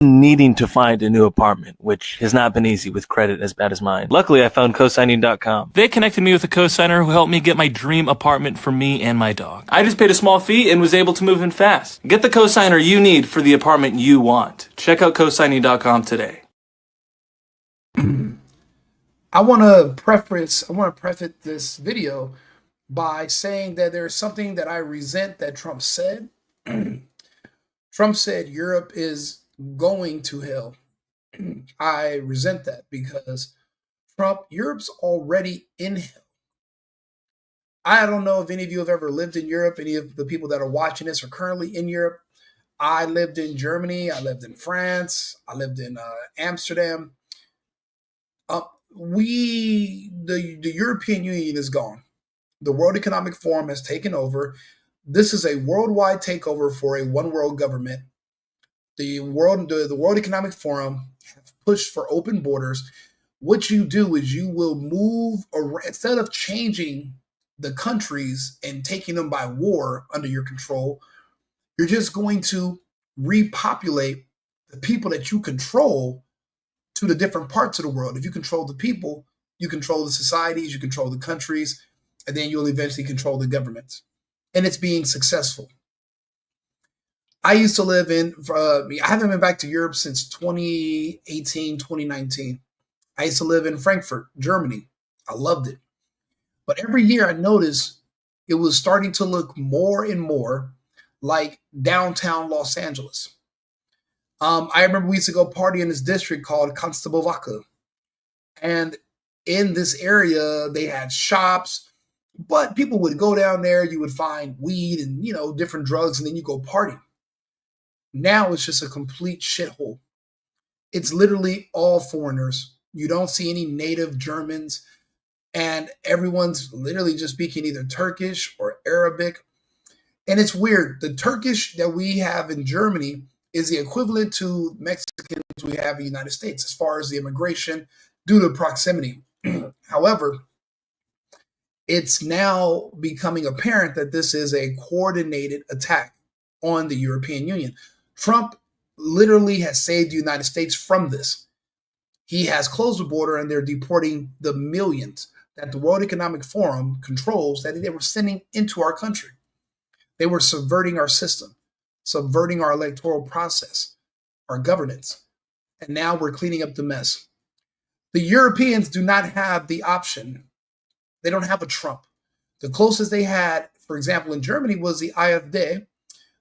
needing to find a new apartment, which has not been easy with credit as bad as mine. Luckily, I found cosigning.com. They connected me with a cosigner who helped me get my dream apartment for me and my dog. I just paid a small fee and was able to move in fast. Get the cosigner you need for the apartment you want. Check out cosigning.com today. I want to preface this video by saying that there's something that I resent that Trump said. Trump said Europe is going to hell. I resent that because Europe's already in hell. I don't know if any of you have ever lived in Europe. Any of the people that are watching this are currently in Europe. I lived in Germany. I lived in France. I lived in Amsterdam. The European Union is gone. The World Economic Forum has taken over. This is a worldwide takeover for a one world government. The World Economic Forum has pushed for open borders. What you do is you will move around, instead of changing the countries and taking them by war under your control, you're just going to repopulate the people that you control to the different parts of the world. If you control the people, you control the societies, you control the countries, and then you'll eventually control the governments. And it's being successful. I used to live in, I haven't been back to Europe since 2018, 2019. I used to live in Frankfurt, Germany. I loved it. But every year I noticed it was starting to look more and more like downtown Los Angeles. I remember we used to go party in this district called Constable. And in this area, they had shops, but people would go down there, you would find weed and, different drugs, and then you go party. Now it's just a complete shithole. It's literally all foreigners. You don't see any native Germans, and everyone's literally just speaking either Turkish or Arabic. And it's weird. The Turkish that we have in Germany is the equivalent to Mexicans we have in the United States as far as the immigration due to proximity. However, it's now becoming apparent that this is a coordinated attack on the European Union. Trump literally has saved the United States from this. He has closed the border and they're deporting the millions that the World Economic Forum controls that they were sending into our country. They were subverting our system, subverting our electoral process, our governance. And now we're cleaning up the mess. The Europeans do not have the option. They don't have a Trump. The closest they had, for example, in Germany was the AfD,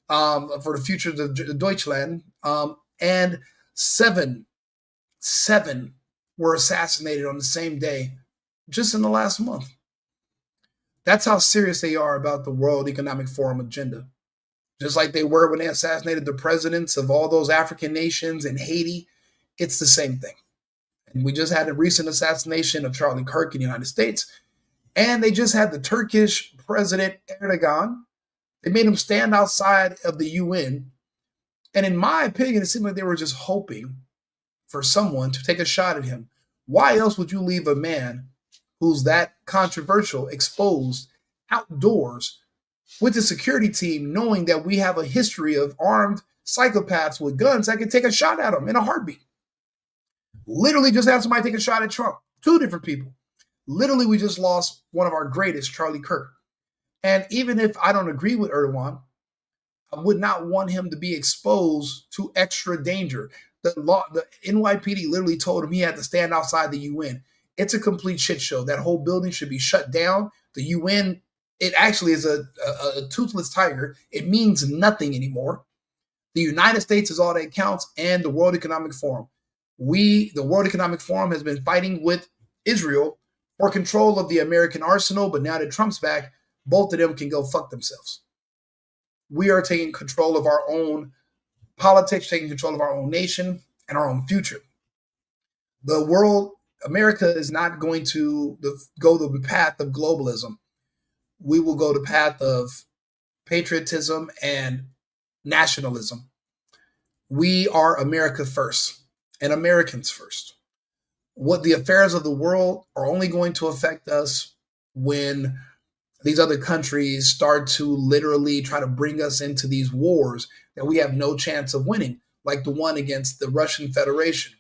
for the future of Deutschland, and seven were assassinated on the same day just in the last month. That's how serious they are about the World Economic Forum agenda. Just like they were when they assassinated the presidents of all those African nations in Haiti, it's the same thing. And we just had a recent assassination of Charlie Kirk in the United States, and they just had the Turkish president Erdogan. They made him stand outside of the UN. And in my opinion, it seemed like they were just hoping for someone to take a shot at him. Why else would you leave a man who's that controversial, exposed, outdoors with the security team, knowing that we have a history of armed psychopaths with guns that can take a shot at him in a heartbeat? Literally just have somebody take a shot at Trump. Two different people. Literally, we just lost one of our greatest, Charlie Kirk. And even if I don't agree with Erdogan, I would not want him to be exposed to extra danger. The NYPD literally told him he had to stand outside the UN. It's a complete shit show. That whole building should be shut down. The UN, it actually is a toothless tiger. It means nothing anymore. The United States is all that counts, and the World Economic Forum. The World Economic Forum has been fighting with Israel for control of the American arsenal, but now that Trump's back, both of them can go fuck themselves. We are taking control of our own politics, taking control of our own nation and our own future. America is not going to go the path of globalism. We will go the path of patriotism and nationalism. We are America first and Americans first. What the affairs of the world are only going to affect us when these other countries start to literally try to bring us into these wars that we have no chance of winning, like the one against the Russian Federation,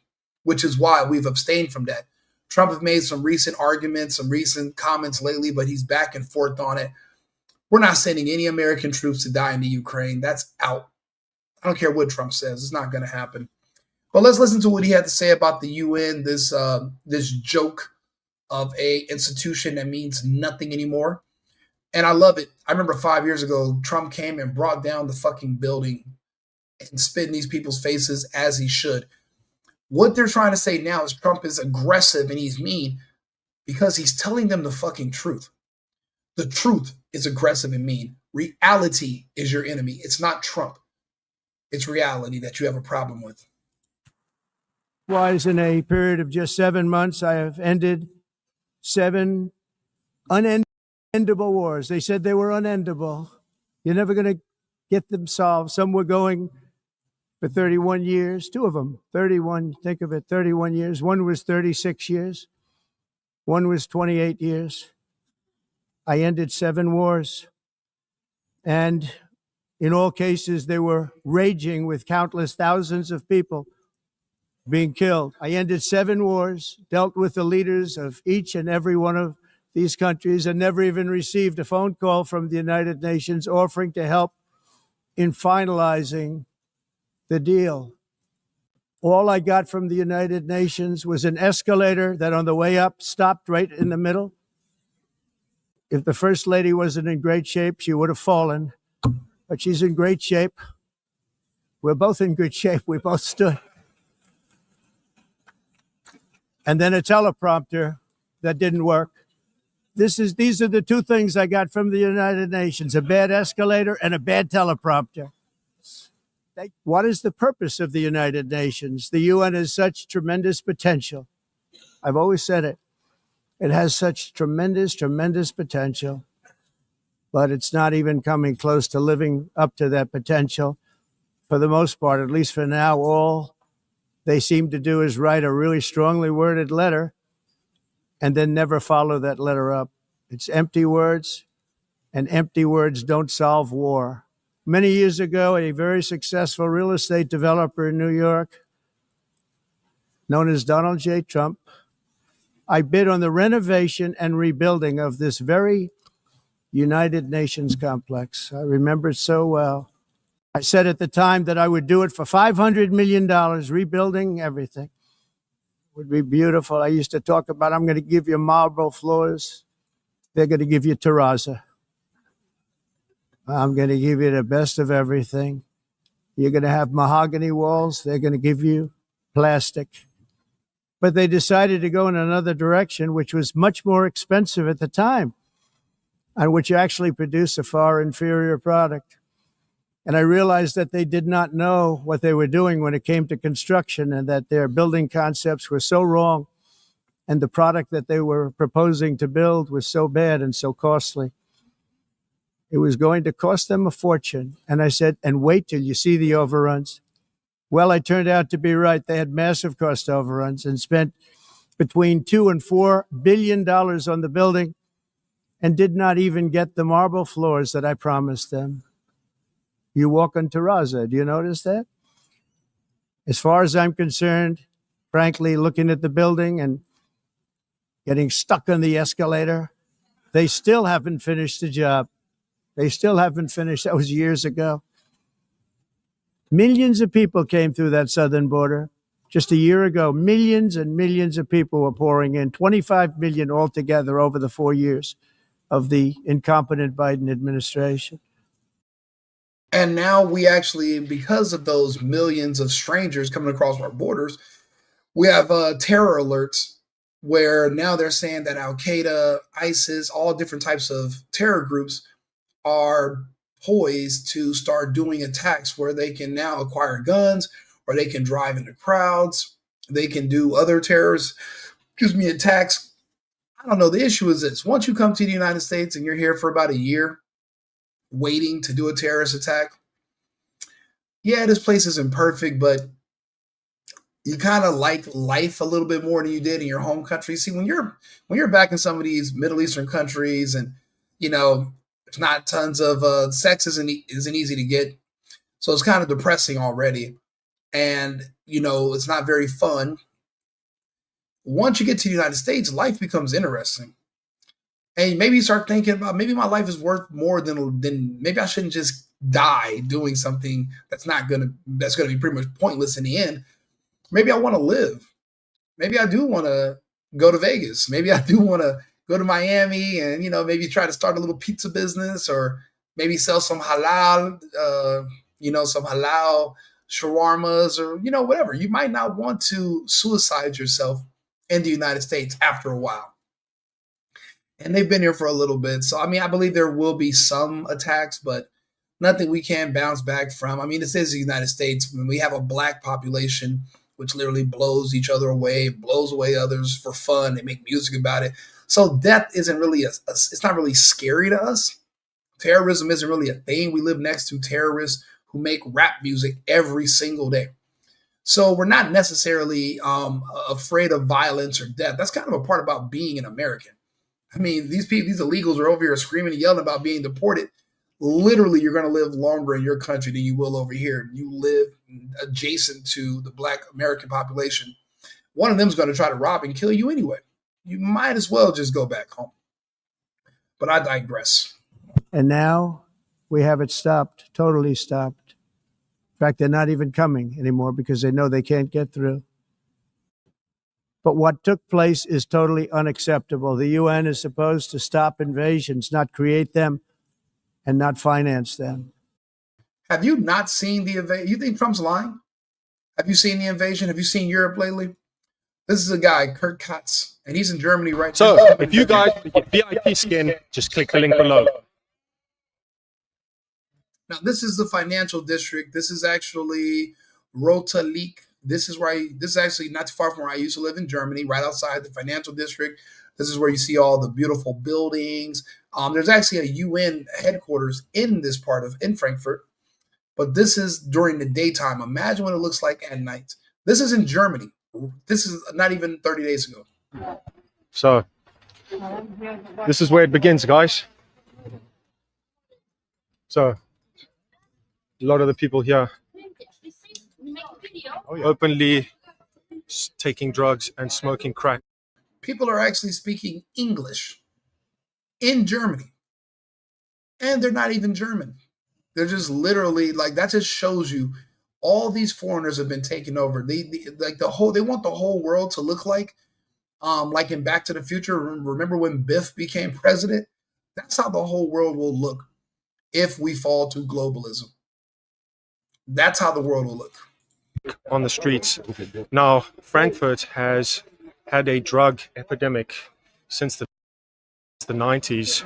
which is why we've abstained from that. Trump has made some recent arguments, some recent comments lately, but he's back and forth on it. We're not sending any American troops to die in the Ukraine. That's out. I don't care what Trump says. It's not going to happen. But let's listen to what he had to say about the UN, this joke of a institution that means nothing anymore. And I love it. I remember 5 years ago, Trump came and brought down the fucking building and spit in these people's faces as he should. What they're trying to say now is Trump is aggressive and he's mean because he's telling them the fucking truth. The truth is aggressive and mean. Reality is your enemy. It's not Trump. It's reality that you have a problem with. Wise, in a period of just 7 months, I have ended 7 unendable wars. They said they were unendable. You're never going to get them solved. Some were going for 31 years, 2 of them, 31, think of it, 31 years. One was 36 years. One was 28 years. I ended 7 wars. And in all cases, they were raging with countless thousands of people being killed. I ended 7 wars, dealt with the leaders of each and every one of these countries, and never even received a phone call from the United Nations offering to help in finalizing the deal. All I got from the United Nations was an escalator that on the way up stopped right in the middle. If the First Lady wasn't in great shape, she would have fallen, but she's in great shape. We're both in good shape. We both stood. And then a teleprompter that didn't work. These are the 2 things I got from the United Nations, a bad escalator and a bad teleprompter. What is the purpose of the United Nations? The UN has such tremendous potential. I've always said it. It has such tremendous, tremendous potential, but it's not even coming close to living up to that potential. For the most part, at least for now, all they seem to do is write a really strongly worded letter and then never follow that letter up. It's empty words, and empty words don't solve war. Many years ago, a very successful real estate developer in New York, known as Donald J. Trump, I bid on the renovation and rebuilding of this very United Nations complex. I remember it so well. I said at the time that I would do it for $500 million, rebuilding everything. It would be beautiful. I used to talk about, I'm going to give you marble floors. They're going to give you terrazzo. I'm going to give you the best of everything. You're going to have mahogany walls. They're going to give you plastic. But they decided to go in another direction, which was much more expensive at the time, and which actually produced a far inferior product. And I realized that they did not know what they were doing when it came to construction, and that their building concepts were so wrong, and the product that they were proposing to build was so bad and so costly. It was going to cost them a fortune. And I said, and wait till you see the overruns. Well, I turned out to be right. They had massive cost overruns and spent between $2 and $4 billion on the building and did not even get the marble floors that I promised them. You walk on terrazzo. Do you notice that? As far as I'm concerned, frankly, looking at the building and getting stuck on the escalator, they still haven't finished the job. They still haven't finished. That was years ago. Millions of people came through that southern border just a year ago. Millions and millions of people were pouring in, 25 million altogether over the 4 years of the incompetent Biden administration. And now we actually, because of those millions of strangers coming across our borders, we have terror alerts where now they're saying that Al Qaeda, ISIS, all different types of terror groups are poised to start doing attacks where they can now acquire guns, or they can drive into crowds. They can do other attacks. I don't know. The issue is this. Once you come to the United States and you're here for about a year waiting to do a terrorist attack, yeah, this place isn't perfect, but you kind of like life a little bit more than you did in your home country. See, when you're back in some of these Middle Eastern countries, and there's not tons of sex isn't easy to get, so it's kind of depressing already. and it's not very fun. Once you get to the United States, life becomes interesting. And maybe you start thinking about, maybe my life is worth more than maybe I shouldn't just die doing something that's gonna be pretty much pointless in the end. Maybe I want to live. Maybe I do want to go to Vegas. Maybe I do want to go to Miami and maybe try to start a little pizza business, or maybe sell some halal, some halal shawarmas, or whatever. You might not want to suicide yourself in the United States after a while. And they've been here for a little bit. So, I mean, I believe there will be some attacks, but nothing we can't bounce back from. I mean, this is the United States. When we have a black population, which literally blows each other away, blows away others for fun. They make music about it. So death isn't really, it's not really scary to us. Terrorism isn't really a thing. We live next to terrorists who make rap music every single day. So we're not necessarily afraid of violence or death. That's kind of a part about being an American. I mean, these people, these illegals are over here screaming and yelling about being deported. Literally, you're going to live longer in your country than you will over here. You live adjacent to the black American population. One of them is going to try to rob and kill you anyway. You might as well just go back home. But I digress. And now we have it stopped, totally stopped. In fact, they're not even coming anymore because they know they can't get through. But what took place is totally unacceptable. The UN is supposed to stop invasions, not create them and not finance them. Have you not seen the invasion? You think Trump's lying? Have you seen the invasion? Have you seen Europe lately? This is a guy, Kurt Katz, and he's in Germany right now. So if you guys get VIP skin, just click the link below. Now, this is the financial district. This is actually Rotalik. This is actually not too far from where I used to live in Germany, right outside the financial district. This is where you see all the beautiful buildings. There's actually a UN headquarters in this part in Frankfurt, but this is during the daytime. Imagine what it looks like at night. This is in Germany. This is not even 30 days ago. So this is where it begins, guys. So a lot of the people here openly taking drugs and smoking crack. People are actually speaking English in Germany, and they're not even German. They're just literally like, that just shows you all these foreigners have been taken over. They want the whole world to look like in Back to the Future. Remember when Biff became president? That's how the whole world will look if we fall to globalism. That's how the world will look. On the streets. Now, Frankfurt has had a drug epidemic since the 90s,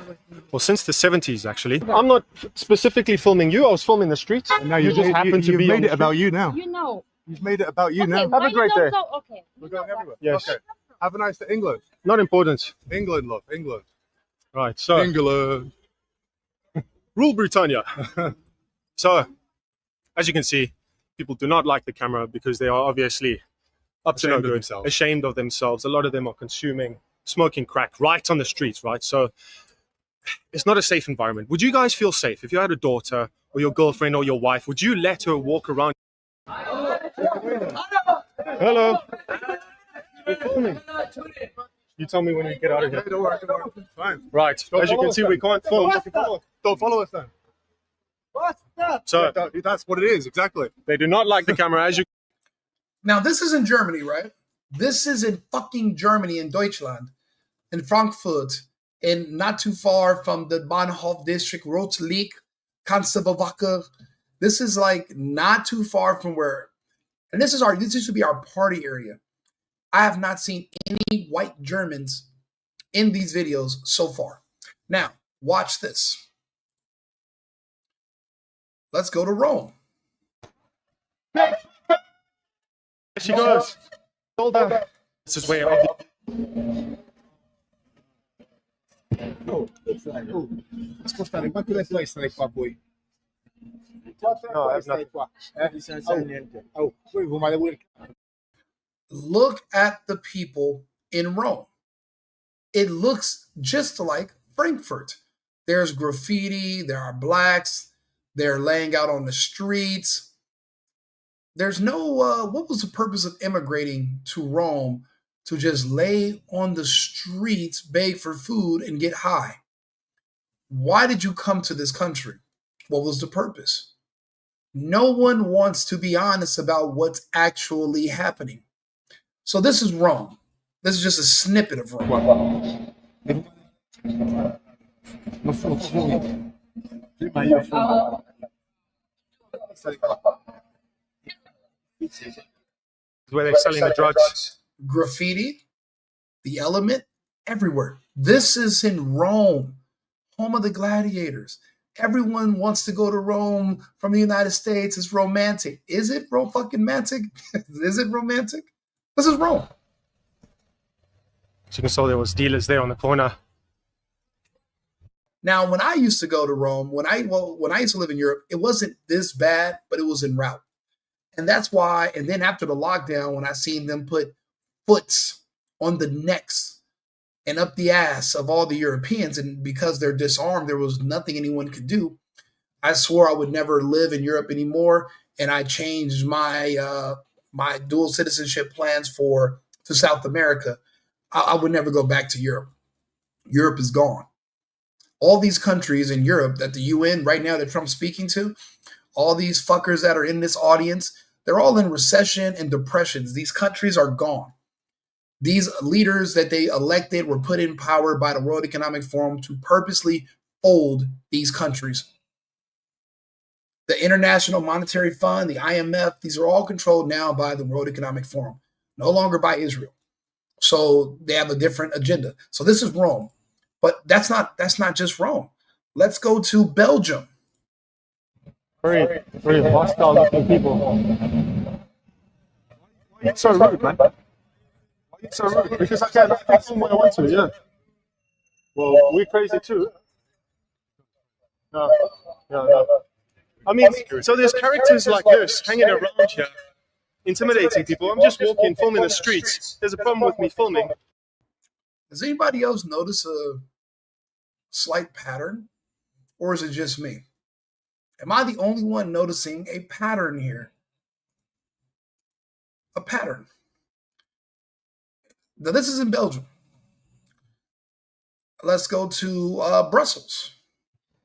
or since the 70s, actually. I'm not specifically filming you. I was filming the streets. And now you just happen to be made it about you now. You've made it about you now. Have a great day. Okay. We're going everywhere. Yes. Okay. Have a nice day. England. Not important. England, love. England. Right. So England. Rule Britannia. So, as you can see, people do not like the camera because they are obviously up to no good, ashamed of themselves. A lot of them are consuming, smoking crack right on the streets, right? So it's not a safe environment. Would you guys feel safe if you had a daughter or your girlfriend or your wife? Would you let her walk around? Hello. We're filming. You tell me when you get out of here. Don't worry. Fine. Right. As you can see, we can't film. Don't follow us then. So that's what it is, exactly. they do not like the camera. As you Now, this is in Germany, right? This is in fucking Germany, in Deutschland, in Frankfurt, and not too far from the Bahnhof district, Rotlik, Kanzlerwache. This is like not too far from where, and this used to be our party area. I have not seen any white Germans in these videos so far. Now, watch this. Let's go to Rome. There she goes. This is where Spostare, quanto tempo essere qua voi? No, I have nothing. Voi fumate pure. Look at the people in Rome. It looks just like Frankfurt. There's graffiti, there are blacks, they're laying out on the streets. There's no, what was the purpose of immigrating to Rome to just lay on the streets, beg for food, and get high? Why did you come to this country? What was the purpose? No one wants to be honest about what's actually happening. So this is Rome. This is just a snippet of Rome. Where they're selling the drugs. Graffiti, the element, everywhere. This is in Rome, home of the gladiators. Everyone wants to go to Rome from the United States. It's romantic. Is it fucking romantic? Is it romantic? This is Rome. So you can saw there was dealers there on the corner. Now, when I used to go to Rome, when I used to live in Europe, it wasn't this bad, but it was en route. And that's why, and then after the lockdown, when I seen them put foots on the necks and up the ass of all the Europeans, and because they're disarmed, there was nothing anyone could do, I swore I would never live in Europe anymore, and I changed my my dual citizenship plans to South America. I would never go back to Europe. Europe is gone. All these countries in Europe that the UN right now that Trump's speaking to, all these fuckers that are in this audience, they're all in recession and depressions. These countries are gone. These leaders that they elected were put in power by the World Economic Forum to purposely fold these countries. The International Monetary Fund, the IMF, these are all controlled now by the World Economic Forum, no longer by Israel. So they have a different agenda. So this is Rome. But that's not just Rome. Let's go to Belgium. Very hostile looking people. Why are you so rude, man? Why are you so rude? Because I can't film what I want to, yeah. Well, we're crazy too. No. I mean, so there's characters like this hanging around here, intimidating people. I'm just walking, filming the streets. There's a problem with me filming. Does anybody else notice a slight pattern? Or is it just me? Am I the only one noticing a pattern here? A pattern. Now, this is in Belgium. Let's go to Brussels.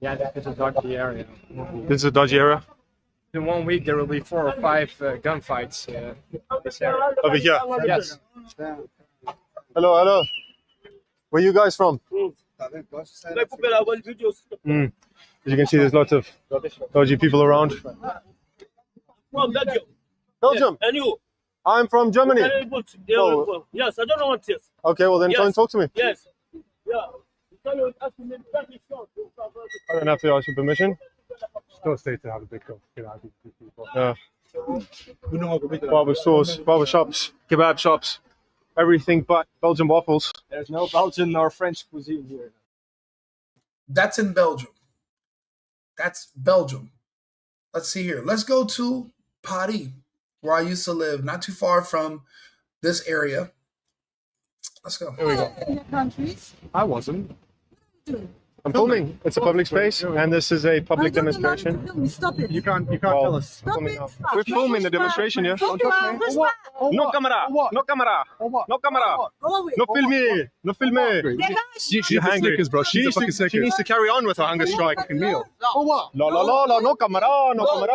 Yeah, it's a dodgy area. This is a dodgy area? In 1 week, there will be 4 or 5 gunfights in this area. Over here? Yes. Hello. Where are you guys from? As you can see, there's lots of dodgy people around. From Belgium. Belgium? Yes. And you? I'm from Germany. Very good. Oh. Yes, I don't know what it is. Okay, well then Yes. come and talk to me. Yes. Yeah. I don't have to ask your permission. Don't stay to have a big go. Yeah. Barber stores, barber shops, kebab shops, everything but Belgian waffles. There's no Belgian nor French cuisine here. That's in Belgium. That's Belgium. Let's see here. Let's go to Paris, where I used to live, not too far from this area. Let's go. Here we go. In the countries. I wasn't. I'm filming. It's a public space, and this is a public demonstration. Stop it. You can't tell us. Stop it. We're filming the demonstration, yeah? Stop it. No camera! No camera! No camera! No filmer! No filmer! She's angry. Bro. She needs to carry on with her hunger strike. Meal. No camera! No camera! Stop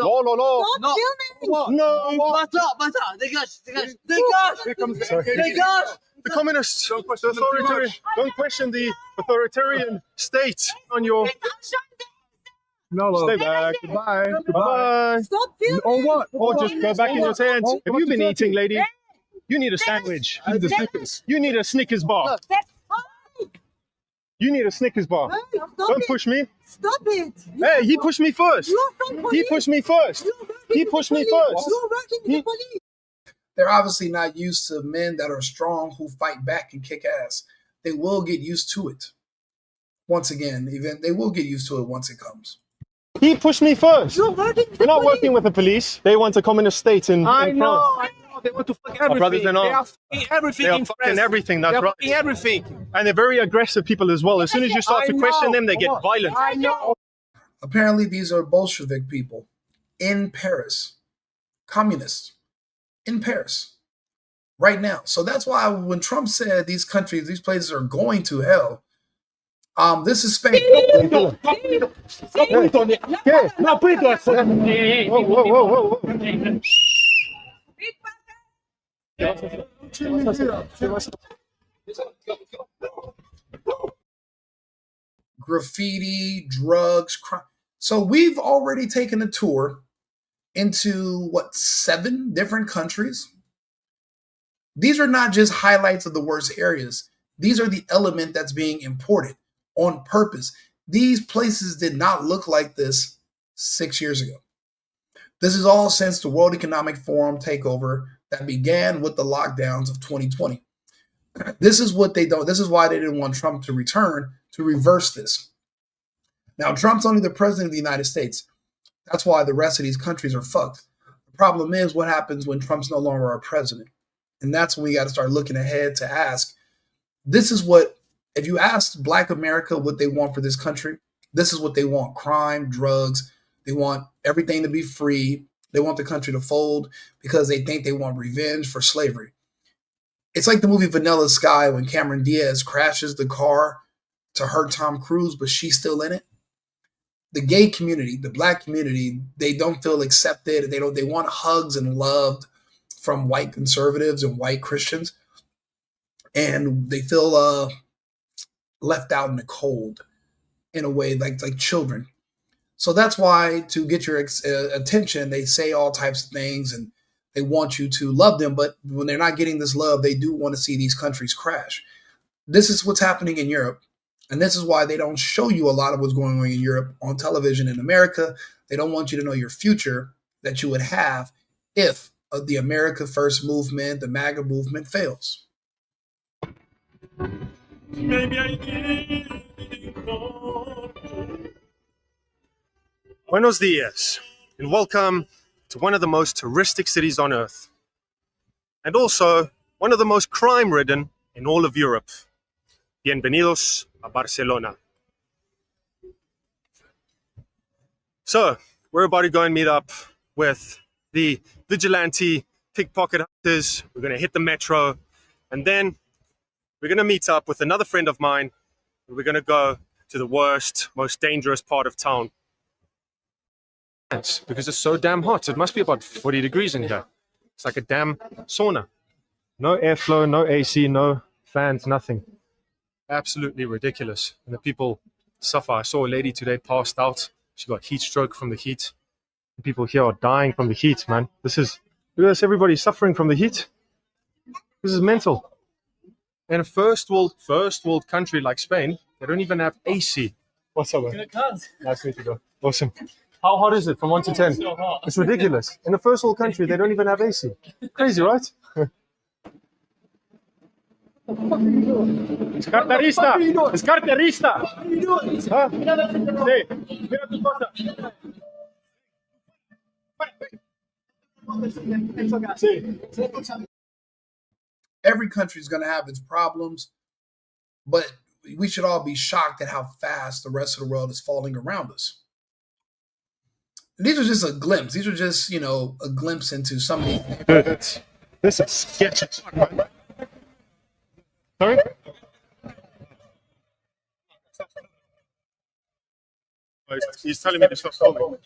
filming. No! Dégage. The communists, the authoritarian, don't question the authoritarian state on your. No, Stay back. Goodbye. Goodbye. Stop filming. Or what? Or just go back in your tent. Oh, Have you been eating, lady? You need a sandwich. You need a Snickers bar. You need a Snickers bar. Hey, stop Don't it. push me. Stop it. Hey, he pushed me first. You're from police. He pushed me first. You're working He with pushed the me police. first. You're working with the police. They're obviously not used to men that are strong who fight back and kick ass. They will get used to it. Once again, they will get used to it once it comes. He pushed me first. You're working with the We're not police. working with the police. They want a communist state in France. I know. They want to fuck everything. brothers, they're not. They are fucking everything They are in fucking France. everything, They that's are right. fucking everything. And they're very aggressive people as well. As soon as you start to question them, they get violent. I know. Apparently, these are Bolshevik people in Paris. communists in Paris right now. So that's why when Trump said these countries, these places are going to hell, this is Spain. No, whoa, whoa, whoa. Graffiti, drugs, crime. So we've already taken a tour into 7 different countries. These are not just highlights of the worst areas. These are the element that's being imported on purpose. These places did not look like this 6 years ago. This is all since the World Economic Forum takeover that began with the lockdowns of 2020. This is what they don't. This is why they didn't want Trump to return to reverse this. Now, Trump's only the president of the United States. That's why the rest of these countries are fucked. The problem is what happens when Trump's no longer our president. And that's when we got to start looking ahead to ask, this is what, if you ask Black America what they want for this country, this is what they want: crime, drugs. They want everything to be free. They want the country to fold because they think they want revenge for slavery. It's like the movie Vanilla Sky when Cameron Diaz crashes the car to hurt Tom Cruise, but she's still in it. The gay community, the Black community, they don't feel accepted. They want hugs and loved from white conservatives and white Christians. And they feel left out in the cold in a way like children. So that's why, to get your attention, they say all types of things and they want you to love them. But when they're not getting this love, they do want to see these countries crash. This is what's happening in Europe. And this is why they don't show you a lot of what's going on in Europe on television in America. They don't want you to know your future that you would have if the America First movement, the MAGA movement, fails. Buenos dias, and welcome to one of the most touristic cities on earth, and also one of the most crime-ridden in all of Europe. Bienvenidos a Barcelona. So, we're about to go and meet up with the vigilante pickpocket hunters. We're going to hit the metro, and then we're going to meet up with another friend of mine. We're going to go to the worst, most dangerous part of town. Because it's so damn hot. It must be about 40 degrees in here. It's like a damn sauna. No airflow, no AC, no fans, nothing. Absolutely ridiculous. And the people suffer. I saw a lady today passed out. She got heat stroke from the heat. The people here are dying from the heat, man. Look at this, everybody's suffering from the heat. This is mental. In a first world country like Spain, they don't even have AC. What's up, man? Nice to meet you, bro. Awesome. How hot is it from 1 to 10? So hot. It's ridiculous. In a first world country, they don't even have AC. Crazy, right? Es carterista! Es carterista! What are you doing? Huh? Every country is going to have its problems, but we should all be shocked at how fast the rest of the world is falling around us. These are just a glimpse. These are just, a glimpse into some of these. This is sketchy. Sorry? He's telling me to stop filming.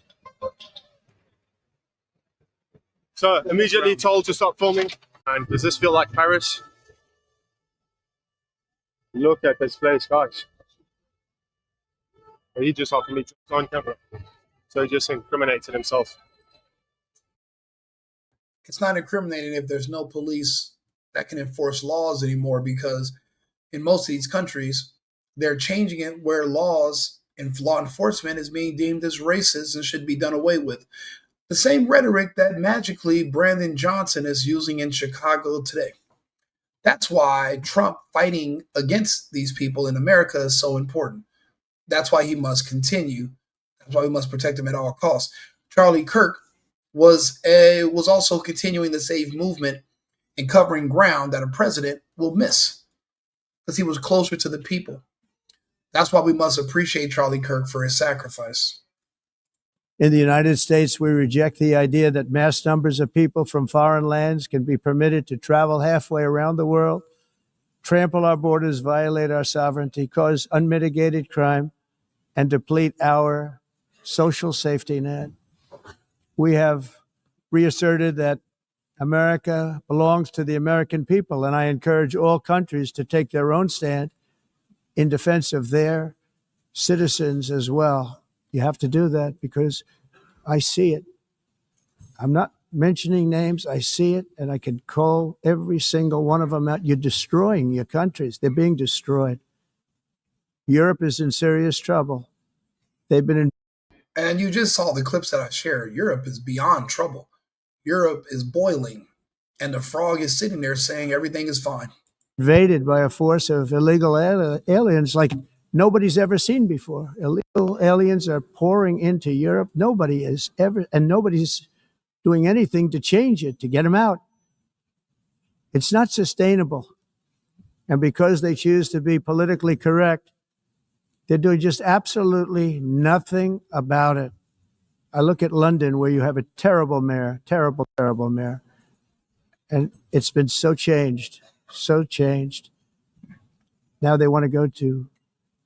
So, immediately told to stop filming. And does this feel like Paris? Look at this place, guys. He just offered me on camera. So he just incriminated himself. It's not incriminating if there's no police that can enforce laws anymore, because in most of these countries, they're changing it where laws and law enforcement is being deemed as racist and should be done away with. The same rhetoric that magically Brandon Johnson is using in Chicago today. That's why Trump fighting against these people in America is so important. That's why he must continue. That's why we must protect him at all costs. Charlie Kirk was also continuing the SAVE movement and covering ground that a president will miss because he was closer to the people. That's why we must appreciate Charlie Kirk for his sacrifice. In the United States, we reject the idea that mass numbers of people from foreign lands can be permitted to travel halfway around the world, trample our borders, violate our sovereignty, cause unmitigated crime, and deplete our social safety net. We have reasserted that America belongs to the American people, and I encourage all countries to take their own stand in defense of their citizens as well. You have to do that because I see it. I'm not mentioning names. I see it, and I can call every single one of them out. You're destroying your countries. They're being destroyed. Europe is in serious trouble. They've been And you just saw the clips that I shared. Europe is beyond trouble. Europe is boiling, and the frog is sitting there saying everything is fine. invaded by a force of illegal aliens like nobody's ever seen before. Illegal aliens are pouring into Europe. Nobody is ever, and nobody's doing anything to change it, to get them out. It's not sustainable. And because they choose to be politically correct, they're doing just absolutely nothing about it. I look at London, where you have a terrible mayor, terrible, terrible mayor. And it's been so changed, so changed. Now they want to go to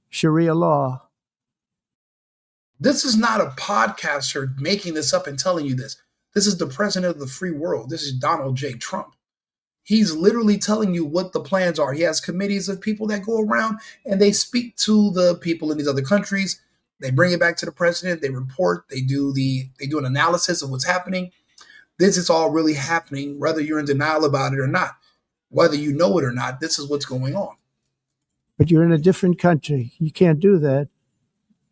Sharia law. This is not a podcaster making this up and telling you this. This is the president of the free world. This is Donald J. Trump. He's literally telling you what the plans are. He has committees of people that go around and they speak to the people in these other countries. They bring it back to the president. They report. They do an analysis of what's happening. This is all really happening, whether you're in denial about it or not, whether you know it or not. This is what's going on. But you're in a different country. You can't do that.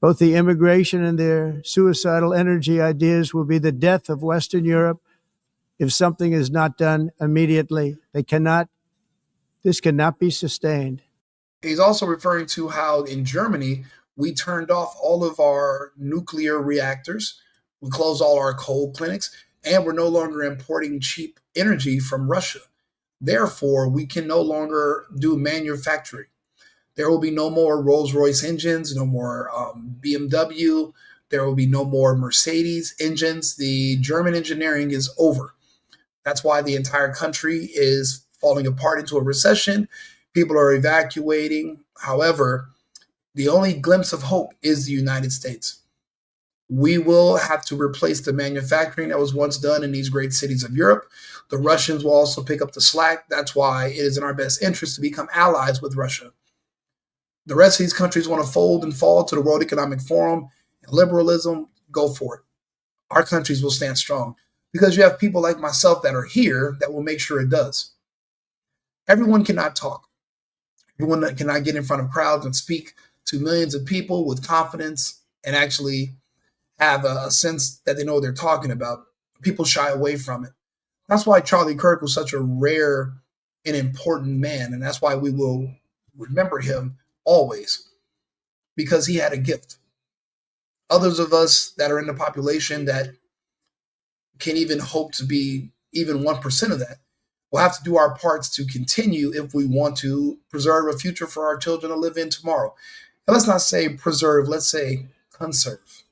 Both the immigration and their suicidal energy ideas will be the death of Western Europe if something is not done immediately. This cannot be sustained. He's also referring to how in Germany, we turned off all of our nuclear reactors. We closed all our coal clinics, and we're no longer importing cheap energy from Russia. Therefore, we can no longer do manufacturing. There will be no more Rolls-Royce engines, no more BMW. There will be no more Mercedes engines. The German engineering is over. That's why the entire country is falling apart into a recession. People are evacuating. However, the only glimpse of hope is the United States. We will have to replace the manufacturing that was once done in these great cities of Europe. The Russians will also pick up the slack. That's why it is in our best interest to become allies with Russia. The rest of these countries want to fold and fall to the World Economic Forum and liberalism. Go for it. Our countries will stand strong because you have people like myself that are here that will make sure it does. Everyone cannot talk. Everyone that cannot get in front of crowds and speak to millions of people with confidence and actually have a sense that they know what they're talking about. People shy away from it. That's why Charlie Kirk was such a rare and important man, and that's why we will remember him always, because he had a gift. Others of us that are in the population that can even hope to be even 1% of that, we'll have to do our parts to continue if we want to preserve a future for our children to live in tomorrow. And let's not say preserve, let's say conserve.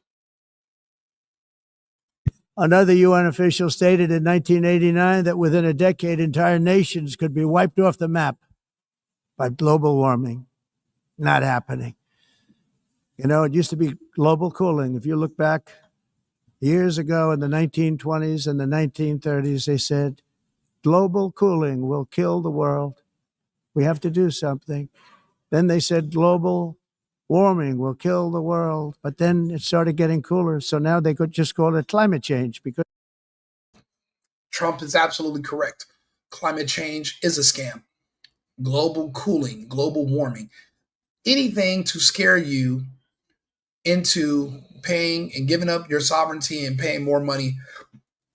Another UN official stated in 1989 that within a decade, entire nations could be wiped off the map by global warming. Not happening. You know, it used to be global cooling. If you look back years ago in the 1920s and the 1930s, they said, global cooling will kill the world. We have to do something. Then they said global warming will kill the world. But then it started getting cooler. So now they could just call it climate change because Trump is absolutely correct. Climate change is a scam. Global cooling, global warming, anything to scare you into paying and giving up your sovereignty and paying more money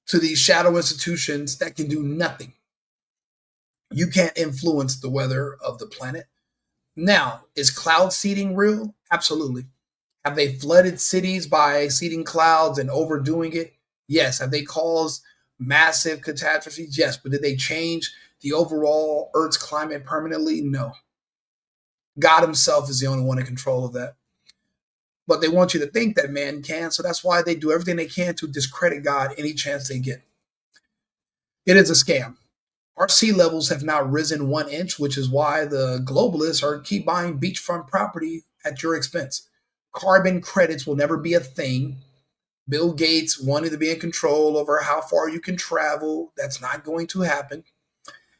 to these shadow institutions that can do nothing. You can't influence the weather of the planet. Now, is cloud seeding real? Absolutely. Have they flooded cities by seeding clouds and overdoing it? Yes. Have they caused massive catastrophes? Yes. But did they change the overall Earth's climate permanently? No. God himself is the only one in control of that. But they want you to think that man can, so that's why they do everything they can to discredit God any chance they get. It is a scam. Our sea levels have now risen 1 inch, which is why the globalists are keep buying beachfront property at your expense. Carbon credits will never be a thing. Bill Gates wanted to be in control over how far you can travel. That's not going to happen.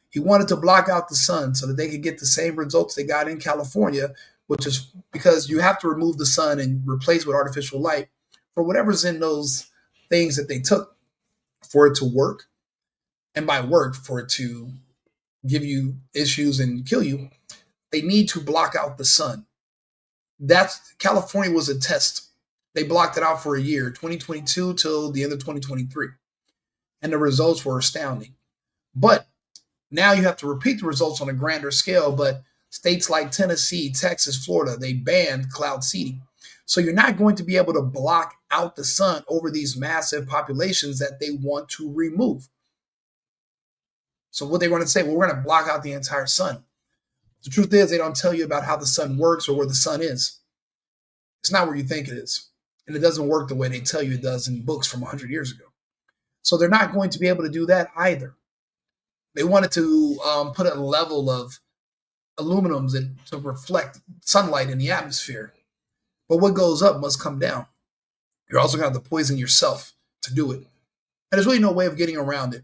He wanted to block out the sun so that they could get the same results they got in California, which is because you have to remove the sun and replace with artificial light for whatever's in those things that they took for it to work. And by work, for it to give you issues and kill you, they need to block out the sun. That's California was a test. They blocked it out for a year, 2022 till the end of 2023. And the results were astounding. But now you have to repeat the results on a grander scale, but states like Tennessee, Texas, Florida, they banned cloud seeding. So you're not going to be able to block out the sun over these massive populations that they want to remove. So what they want to say, well, we're going to block out the entire sun. The truth is they don't tell you about how the sun works or where the sun is. It's not where you think it is. And it doesn't work the way they tell you it does in books from 100 years ago. So they're not going to be able to do that either. They wanted to put a level of aluminums to reflect sunlight in the atmosphere. But what goes up must come down. You're also going to have to poison yourself to do it. And there's really no way of getting around it.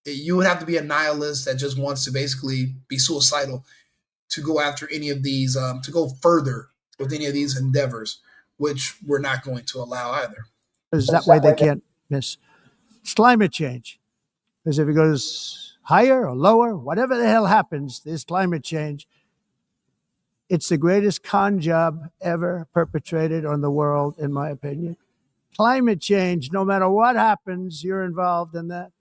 You would have to be a nihilist that just wants to basically be suicidal to go after any of these, to go further with any of these endeavors, which we're not going to allow either. Because that way they can't miss. It's climate change. Because if it goes higher or lower, whatever the hell happens, this climate change, it's the greatest con job ever perpetrated on the world, in my opinion. Climate change, no matter what happens, you're involved in that.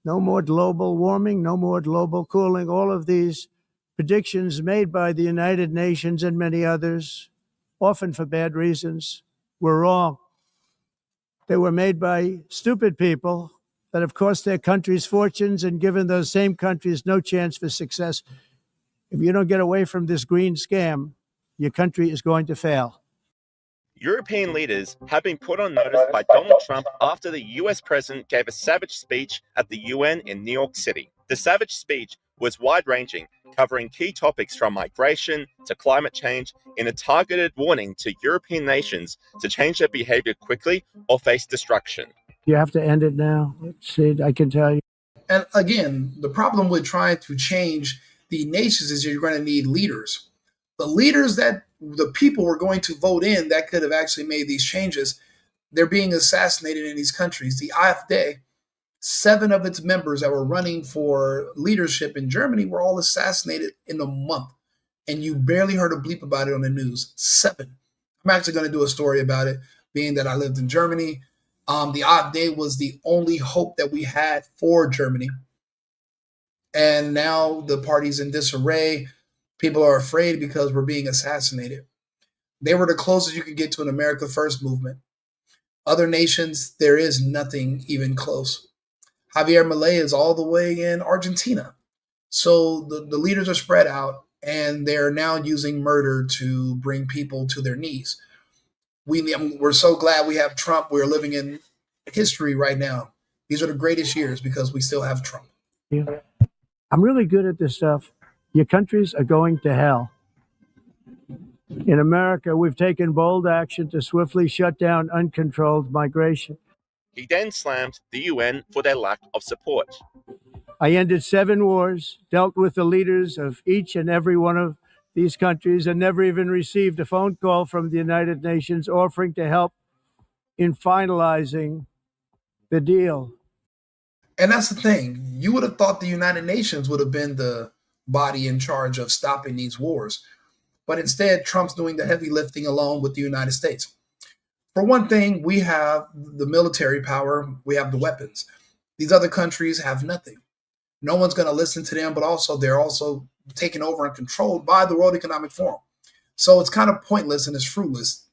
No more global warming, no more global cooling. All of these predictions made by the United Nations and many others, often for bad reasons, were wrong. They were made by stupid people that have cost their countries fortunes and given those same countries no chance for success. If you don't get away from this green scam, your country is going to fail. European leaders have been put on notice by Donald Trump after the US president gave a savage speech at the UN in New York City. The savage speech was wide-ranging, covering key topics from migration to climate change in a targeted warning to European nations to change their behavior quickly or face destruction. You have to end it now. Sid, I can tell you. And again, the problem with trying to change the nations is you're going to need leaders. The leaders that the people were going to vote in that could have actually made these changes, they're being assassinated in these countries. The AfD, 7 of its members that were running for leadership in Germany were all assassinated in a month. And you barely heard a bleep about it on the news. 7. I'm actually going to do a story about it, being that I lived in Germany. The AfD was the only hope that we had for Germany. And now the party's in disarray. People are afraid because we're being assassinated. They were the closest you could get to an America First movement. Other nations, there is nothing even close. Javier Milei is all the way in Argentina. So the leaders are spread out, and they're now using murder to bring people to their knees. We're so glad we have Trump. We're living in history right now. These are the greatest years because we still have Trump. Yeah. I'm really good at this stuff. Your countries are going to hell. In America, we've taken bold action to swiftly shut down uncontrolled migration. He then slammed the UN for their lack of support. I ended 7 wars, dealt with the leaders of each and every one of these countries, and never even received a phone call from the United Nations offering to help in finalizing the deal. And that's the thing. You would have thought the United Nations would have been the body in charge of stopping these wars. But instead, Trump's doing the heavy lifting along with the United States. For one thing, we have the military power. We have the weapons. These other countries have nothing. No one's going to listen to them, but also they're also taken over and controlled by the World Economic Forum. So it's kind of pointless and it's fruitless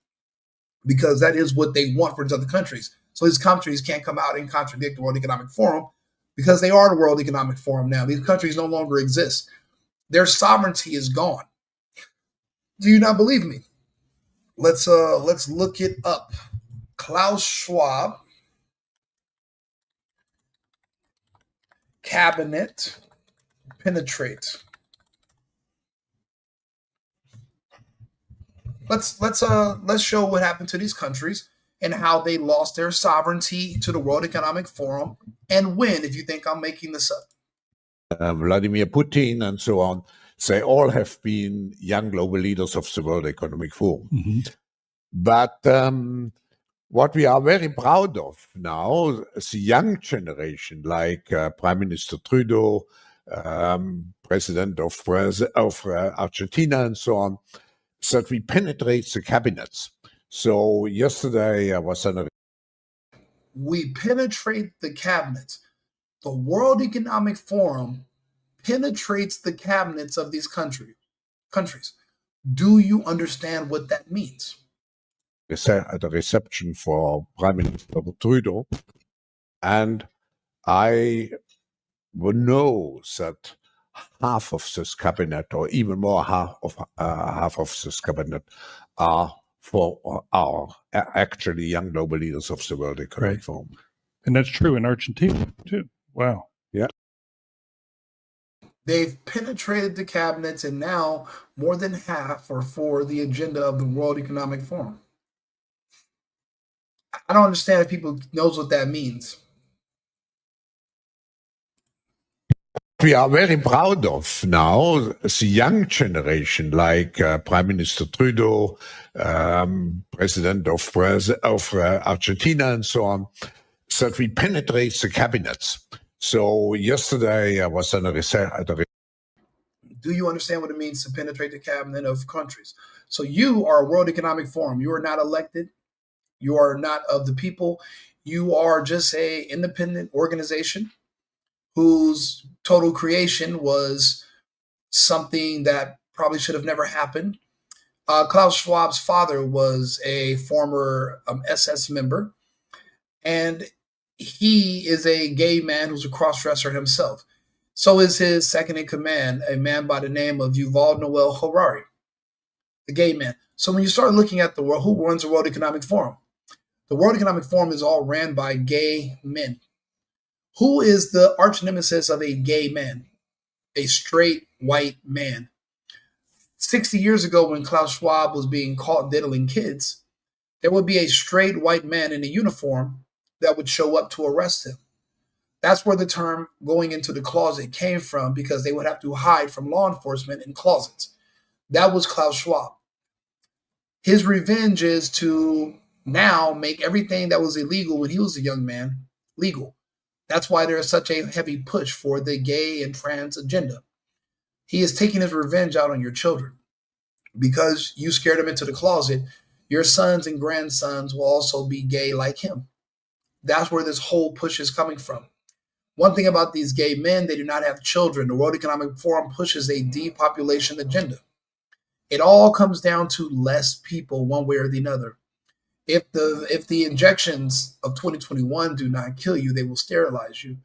because that is what they want for these other countries. So these countries can't come out and contradict the World Economic Forum because they are the World Economic Forum now. These countries no longer exist. Their sovereignty is gone. Do you not believe me? Let's look it up. Klaus Schwab cabinet penetrate. Let's show what happened to these countries and how they lost their sovereignty to the World Economic Forum and when, if you think I'm making this up. Vladimir Putin and so on, they all have been young global leaders of the World Economic Forum. But what we are very proud of now, the young generation, like Prime Minister Trudeau, President of Argentina and so on, that we penetrate the cabinets. So yesterday I was on a... We penetrate the cabinets. The World Economic Forum penetrates the cabinets of these countries. Do you understand what that means? At a reception for Prime Minister Trudeau, and I know that half of this cabinet, or even more, half of this cabinet, are actually young global leaders of the World Economic Forum. And that's true in Argentina too. Wow. Yeah. They've penetrated the cabinets, and now more than half are for the agenda of the World Economic Forum. I don't understand if people knows what that means. We are very proud of now the young generation, like Prime Minister Trudeau, President of Argentina and so on, that we penetrate the cabinets. So yesterday I was on a Do you understand what it means to penetrate the cabinet of countries? So you are a World Economic Forum. You are not elected. You are not of the people. You are just a independent organization whose total creation was something that probably should have never happened. Klaus Schwab's father was a former SS member, and he is a gay man who's a cross-dresser himself. So is his second in command, a man by the name of Yuval Noah Harari, the gay man. So when you start looking at the world, who runs the World Economic Forum? The World Economic Forum is all ran by gay men. Who is the arch nemesis of a gay man? A straight white man. 60 years ago, when Klaus Schwab was being caught diddling kids, there would be a straight white man in a uniform that would show up to arrest him. That's where the term going into the closet came from, because they would have to hide from law enforcement in closets. That was Klaus Schwab. His revenge is to now make everything that was illegal when he was a young man legal. That's why there is such a heavy push for the gay and trans agenda. He is taking his revenge out on your children. Because you scared him into the closet, your sons and grandsons will also be gay like him. That's where this whole push is coming from. One thing about these gay men, they do not have children. The World Economic Forum pushes a depopulation agenda. It all comes down to less people, one way or the other. If the injections of 2021 do not kill you, they will sterilize you.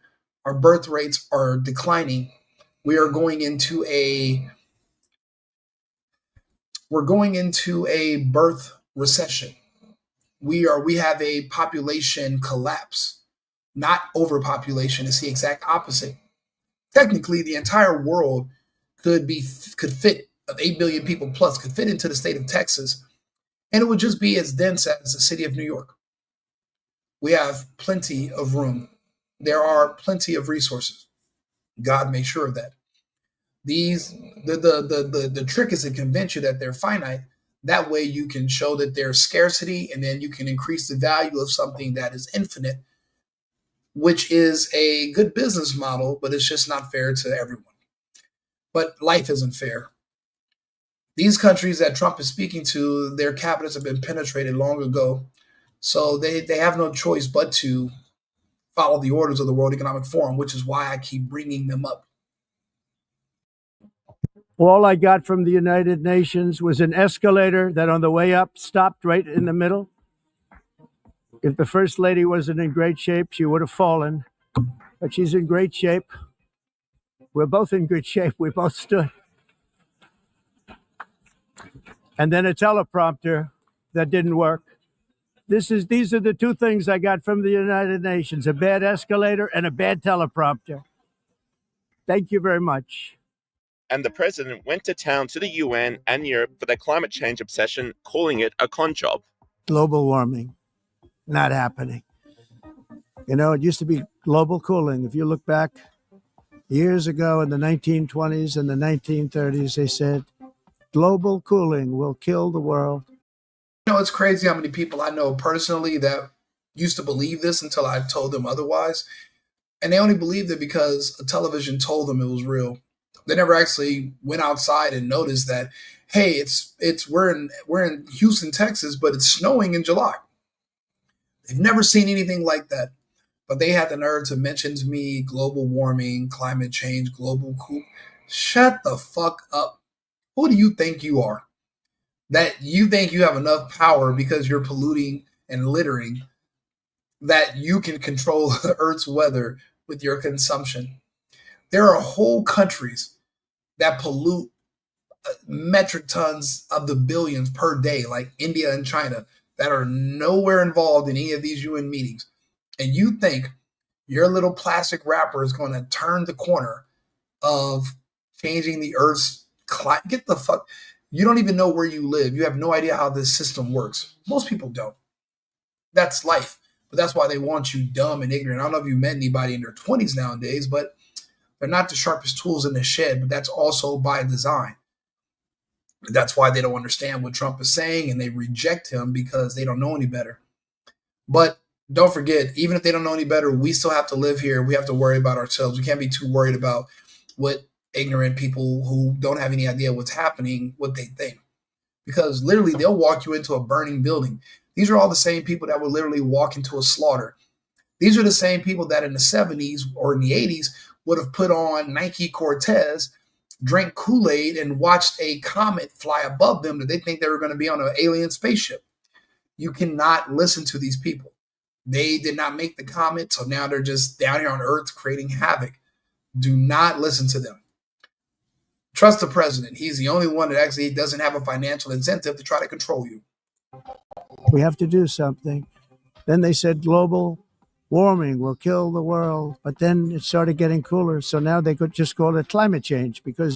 Our birth rates are declining. We are going into a birth recession. We have a population collapse, not overpopulation. It's the exact opposite. Technically, the entire world could fit of 8 billion people plus could fit into the state of Texas, and it would just be as dense as the city of New York. We have plenty of room. There are plenty of resources. God made sure of that. The trick is to convince you that they're finite. That way you can show that there's scarcity, and then you can increase the value of something that is infinite, which is a good business model, but it's just not fair to everyone. But life isn't fair. These countries that Trump is speaking to, their cabinets have been penetrated long ago. So they have no choice but to follow the orders of the World Economic Forum, which is why I keep bringing them up. All I got from the United Nations was an escalator that on the way up stopped right in the middle. If the First Lady wasn't in great shape, she would have fallen. But she's in great shape. We're both in good shape. We both stood. And then a teleprompter that didn't work. These are the two things I got from the United Nations: a bad escalator and a bad teleprompter. Thank you very much. And the president went to town to the UN and Europe for their climate change obsession, calling it a con job. Global warming, not happening. You know, it used to be global cooling. If you look back years ago in the 1920s and the 1930s, they said global cooling will kill the world. You know, it's crazy how many people I know personally that used to believe this until I told them otherwise. And they only believed it because a television told them it was real. They never actually went outside and noticed that, hey, we're in Houston, Texas, but it's snowing in July. They've never seen anything like that. But they had the nerve to mention to me global warming, climate change, global cool. Shut the fuck up. Who do you think you are? That you think you have enough power because you're polluting and littering that you can control the Earth's weather with your consumption. There are whole countries that pollute metric tons of the billions per day, like India and China, that are nowhere involved in any of these UN meetings. And you think your little plastic wrapper is going to turn the corner of changing the Earth's climate? Get the fuck. You don't even know where you live. You have no idea how this system works. Most people don't. That's life. But that's why they want you dumb and ignorant. I don't know if you met anybody in their 20s nowadays, but they're not the sharpest tools in the shed, but that's also by design. That's why they don't understand what Trump is saying and they reject him because they don't know any better. But don't forget, even if they don't know any better, we still have to live here. We have to worry about ourselves. We can't be too worried about what ignorant people who don't have any idea what's happening, what they think. Because literally, they'll walk you into a burning building. These are all the same people that would literally walk into a slaughter. These are the same people that in the 70s or in the 80s would have put on Nike Cortez, drank Kool-Aid, and watched a comet fly above them that they think they were going to be on an alien spaceship. You cannot listen to these people. They did not make the comet, so now they're just down here on Earth creating havoc. Do not listen to them. Trust the president. He's the only one that actually doesn't have a financial incentive to try to control you. We have to do something. Then they said global warming will kill the world, but then it started getting cooler. So now they could just call it climate change because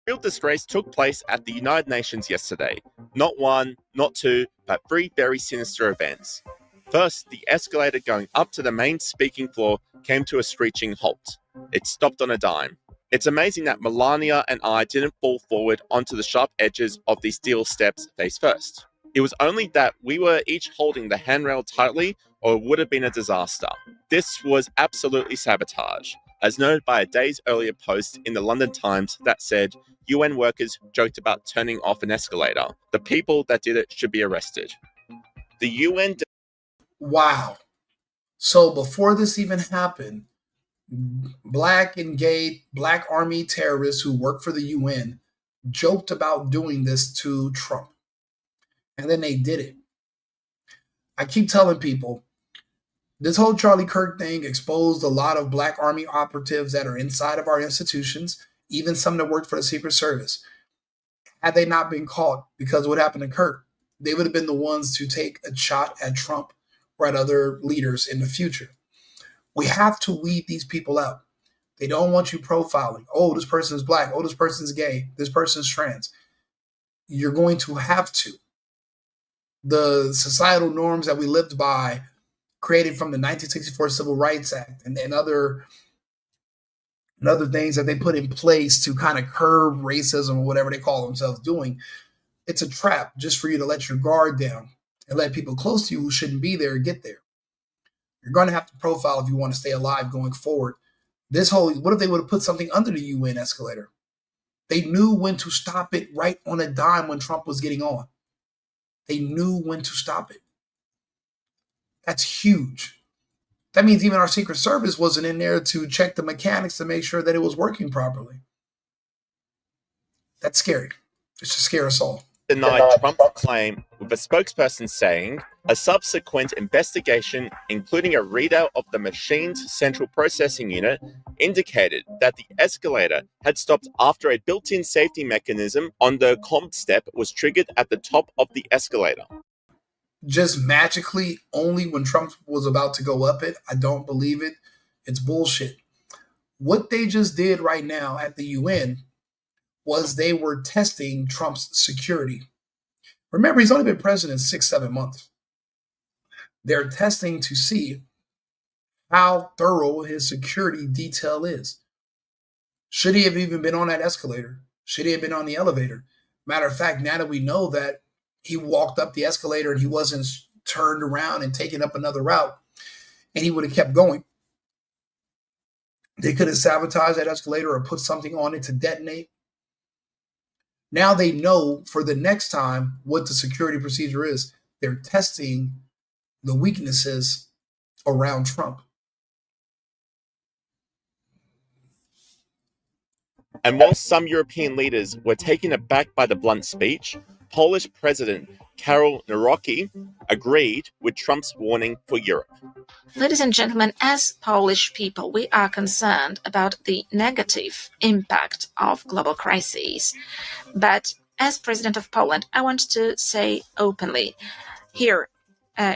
Real disgrace took place at the United Nations yesterday. Not one, not two, but three very sinister events. First, the escalator going up to the main speaking floor came to a screeching halt. It stopped on a dime. It's amazing that Melania and I didn't fall forward onto the sharp edges of the steel steps face first. It was only that we were each holding the handrail tightly, or it would have been a disaster. This was absolutely sabotage, as noted by a day's earlier post in the London Times that said UN workers joked about turning off an escalator. The people that did it should be arrested. The UN... Wow. So before this even happened, black and gay, black army terrorists who work for the UN joked about doing this to Trump. And then they did it. I keep telling people, this whole Charlie Kirk thing exposed a lot of black army operatives that are inside of our institutions, even some that worked for the Secret Service. Had they not been caught because of what happened to Kirk, they would have been the ones to take a shot at Trump or at other leaders in the future. We have to weed these people out. They don't want you profiling. Oh, this person's black. Oh, this person's gay. This person's trans. You're going to have to. The societal norms that we lived by, created from the 1964 Civil Rights Act and other things that they put in place to kind of curb racism or whatever they call themselves doing, it's a trap just for you to let your guard down and let people close to you who shouldn't be there get there. You're going to have to profile if you want to stay alive going forward. What if they would have put something under the UN escalator? They knew when to stop it right on a dime when Trump was getting on. They knew when to stop it. That's huge. That means even our Secret Service wasn't in there to check the mechanics to make sure that it was working properly. That's scary. It should scare us all. Denied Trump's claim, with a spokesperson saying a subsequent investigation, including a readout of the machine's central processing unit, indicated that the escalator had stopped after a built-in safety mechanism on the comp step was triggered at the top of the escalator. just magically only when Trump was about to go up it. I don't believe it. It's bullshit. What they just did right now at the UN was they were testing Trump's security. Remember, he's only been president 6-7 months. They're testing to see how thorough his security detail is. Should he have even been on that escalator? Should he have been on the elevator? Matter of fact, now that we know that he walked up the escalator and he wasn't turned around and taken up another route, and he would have kept going, they could have sabotaged that escalator or put something on it to detonate. Now they know for the next time what the security procedure is. They're testing the weaknesses around Trump. And while some European leaders were taken aback by the blunt speech, Polish President Karol Nawrocki agreed with Trump's warning for Europe. Ladies and gentlemen, as Polish people, we are concerned about the negative impact of global crises. But as President of Poland, I want to say openly here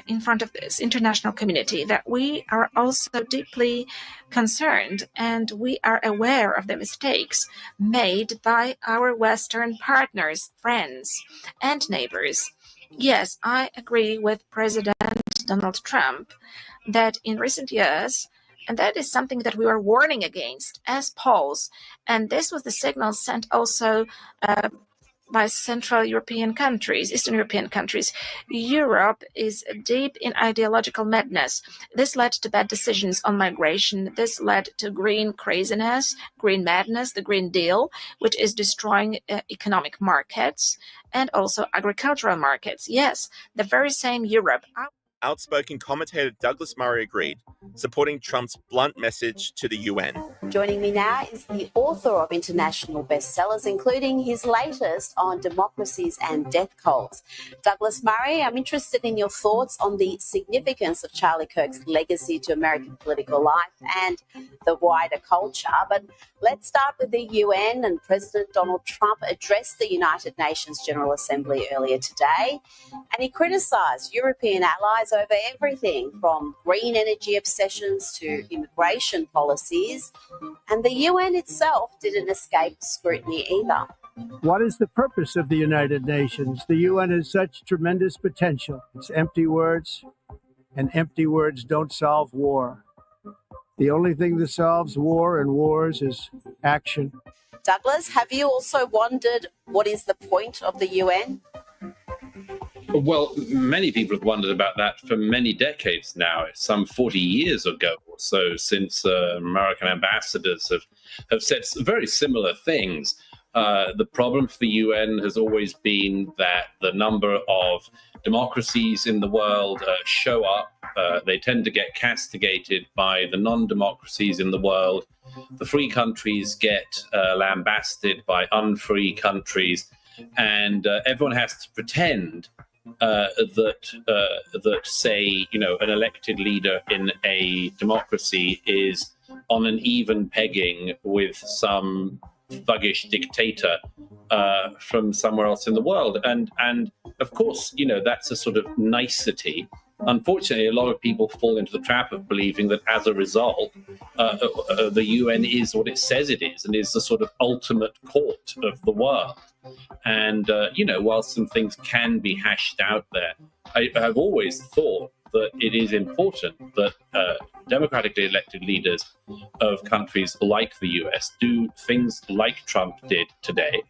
in front of this international community that we are also deeply concerned and we are aware of the mistakes made by our Western partners, friends, and neighbors. Yes, I agree with President Donald Trump that in recent years, and that is something that we were warning against as Poles, and this was the signal sent also by Central European countries, Eastern European countries. Europe is deep in ideological madness. This led to bad decisions on migration. This led to green craziness, green madness, the Green Deal, which is destroying economic markets and also agricultural markets. Yes, the very same Europe. Outspoken commentator Douglas Murray agreed, supporting Trump's blunt message to the UN. Joining me now is the author of international bestsellers, including his latest on democracies and death cults. Douglas Murray, I'm interested in your thoughts on the significance of Charlie Kirk's legacy to American political life and the wider culture. But let's start with the UN, and President Donald Trump addressed the United Nations General Assembly earlier today, and he criticised European allies over everything from green energy obsessions to immigration policies. And the UN itself didn't escape scrutiny either. What is the purpose of the United Nations? The UN has such tremendous potential. It's empty words, and empty words don't solve war. The only thing that solves war and wars is action. Douglas, have you also wondered what is the point of the UN? Well, many people have wondered about that for many decades now. It's some 40 years ago or so since American ambassadors have said very similar things. The problem for the UN has always been that the number of democracies in the world show up. They tend to get castigated by the non-democracies in the world. The free countries get lambasted by unfree countries, and everyone has to pretend that say, an elected leader in a democracy is on an even pegging with some thuggish dictator from somewhere else in the world. And of course, that's a sort of nicety. Unfortunately, a lot of people fall into the trap of believing that as a result, the UN is what it says it is and is the sort of ultimate court of the world. And, while some things can be hashed out there, I have always thought that it is important that democratically elected leaders of countries like the US do things like Trump did today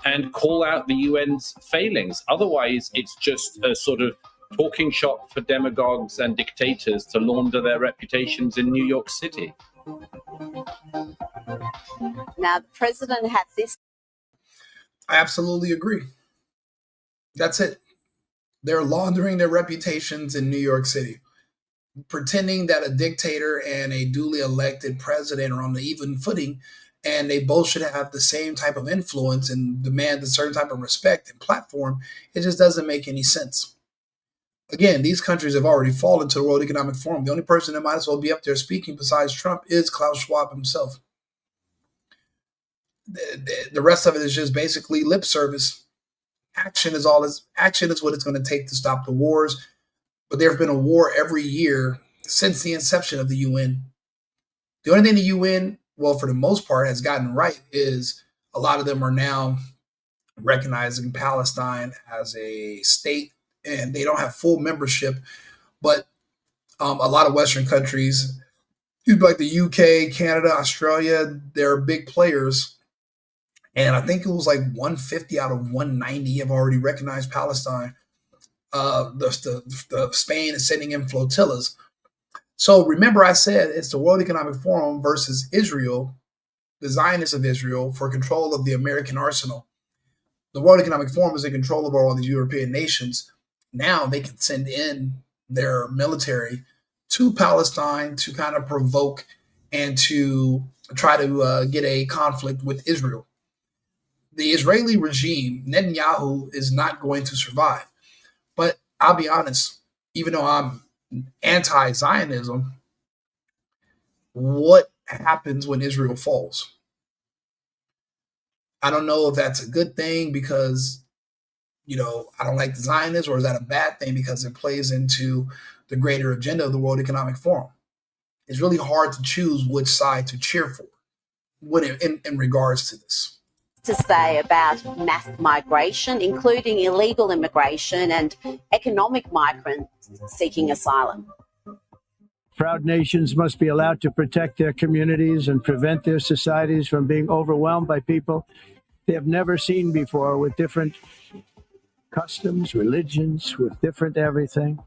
and call out the UN's failings. Otherwise, it's just a sort of talking shop for demagogues and dictators to launder their reputations in New York City. Now, the president had this. I absolutely agree. That's it. They're laundering their reputations in New York City, pretending that a dictator and a duly elected president are on the even footing, and they both should have the same type of influence and demand a certain type of respect and platform. It just doesn't make any sense. Again, these countries have already fallen to the World Economic Forum. The only person that might as well be up there speaking besides Trump is Klaus Schwab himself. The rest of it is just basically lip service. Action is what it's going to take to stop the wars. But there have been a war every year since the inception of the UN. The only thing the UN, well, for the most part, has gotten right is a lot of them are now recognizing Palestine as a state, and they don't have full membership. But a lot of Western countries, like the UK, Canada, Australia, they're big players. And I think it was like 150 out of 190 have already recognized Palestine. The Spain is sending in flotillas. So remember, I said it's the World Economic Forum versus Israel, the Zionists of Israel, for control of the American arsenal. The World Economic Forum is in control of all these European nations. Now they can send in their military to Palestine to kind of provoke and to try to get a conflict with Israel. The Israeli regime, Netanyahu, is not going to survive. But I'll be honest, even though I'm anti-Zionism, what happens when Israel falls? I don't know if that's a good thing because, I don't like the Zionists, or is that a bad thing because it plays into the greater agenda of the World Economic Forum? It's really hard to choose which side to cheer for in regards to this. To say about mass migration, including illegal immigration and economic migrants seeking asylum. Proud nations must be allowed to protect their communities and prevent their societies from being overwhelmed by people they have never seen before, with different customs, religions, with different everything.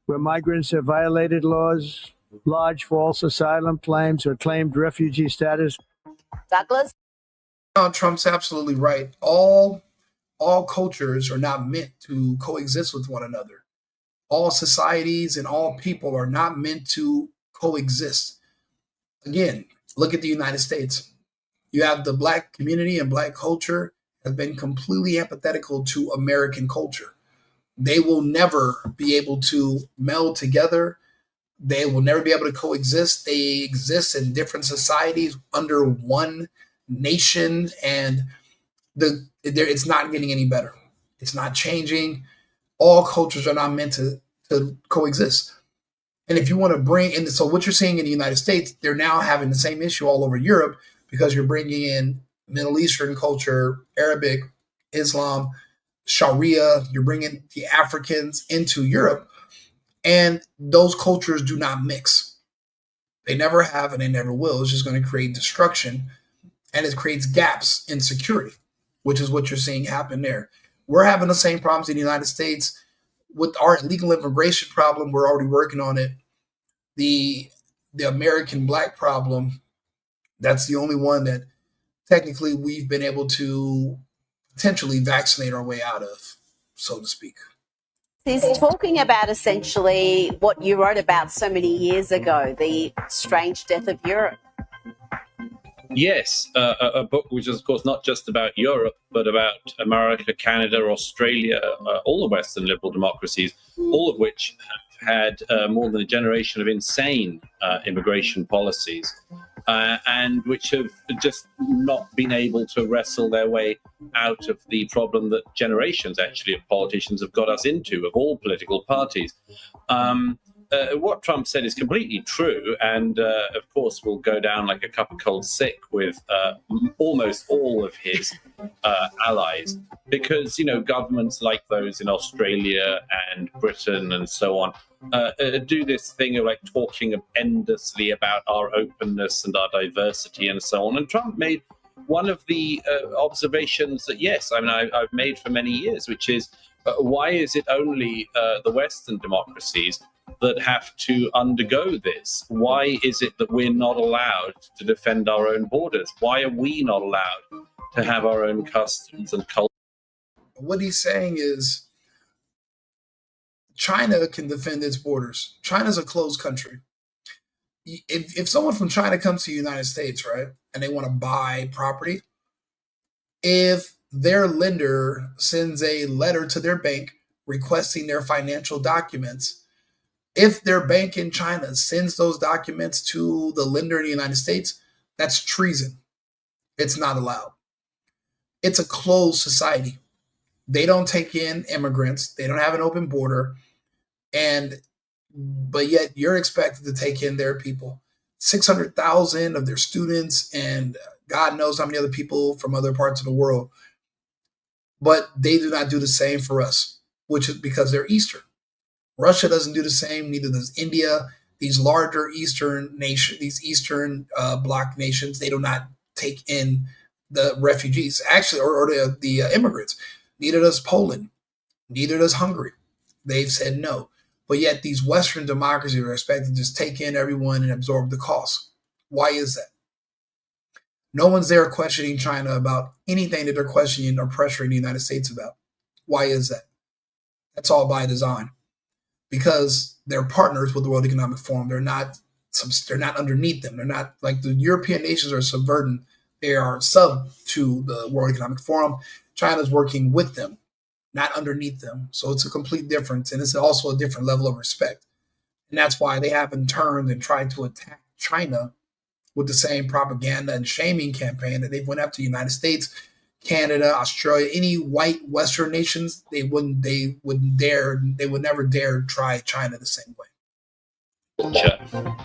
Where migrants have violated laws, lodged false asylum claims, or claimed refugee status. Douglas? Trump's absolutely right. All cultures are not meant to coexist with one another. All societies and all people are not meant to coexist. Again, look at the United States. You have the Black community and Black culture have been completely antithetical to American culture. They will never be able to meld together. They will never be able to coexist. They exist in different societies under one nation, and it's not getting any better. It's not changing. All cultures are not meant to coexist. And if you want to bring in, so what you're seeing in the United States, they're now having the same issue all over Europe because you're bringing in Middle Eastern culture, Arabic, Islam, Sharia, you're bringing the Africans into Europe, and those cultures do not mix. They never have and they never will. It's just going to create destruction, and it creates gaps in security, which is what you're seeing happen there. We're having the same problems in the United States with our illegal immigration problem. We're already working on it. The American Black problem, that's the only one that technically we've been able to potentially vaccinate our way out of, so to speak. He's talking about essentially what you wrote about so many years ago, the strange death of Europe. Yes, a book which is, of course, not just about Europe, but about America, Canada, Australia, all the Western liberal democracies, all of which have had more than a generation of insane immigration policies, and which have just not been able to wrestle their way out of the problem that generations, actually, of politicians have got us into, of all political parties. What Trump said is completely true, and of course will go down like a cup of cold sick with almost all of his allies, because governments like those in Australia and Britain and so on do this thing of like talking endlessly about our openness and our diversity and so on. And Trump made one of the observations that, yes, I mean, I've made for many years, which is why is it only the Western democracies that have to undergo this? Why is it that we're not allowed to defend our own borders? Why are we not allowed to have our own customs and culture? What he's saying is China can defend its borders. China's a closed country. If someone from China comes to the United States, right, and they want to buy property, if their lender sends a letter to their bank requesting their financial documents, if their bank in China sends those documents to the lender in the United States, that's treason. It's not allowed. It's a closed society. They don't take in immigrants. They don't have an open border. But yet you're expected to take in their people. 600,000 of their students and God knows how many other people from other parts of the world. But they do not do the same for us, which is because they're Eastern. Russia doesn't do the same, neither does India. These larger Eastern nations, these Eastern bloc nations, they do not take in the refugees, actually, or the immigrants. Neither does Poland. Neither does Hungary. They've said no. But yet these Western democracies are expected to just take in everyone and absorb the cost. Why is that? No one's there questioning China about anything that they're questioning or pressuring the United States about. Why is that? That's all by design. Because they're partners with the World Economic Forum. They're not underneath them. They're not like the European nations are subverting. They are sub to the World Economic Forum. China's working with them, not underneath them. So it's a complete difference. And it's also a different level of respect. And that's why they haven't turned and tried to attack China with the same propaganda and shaming campaign that they went after the United States, Canada, Australia, any white Western nations. They would never dare try China the same way.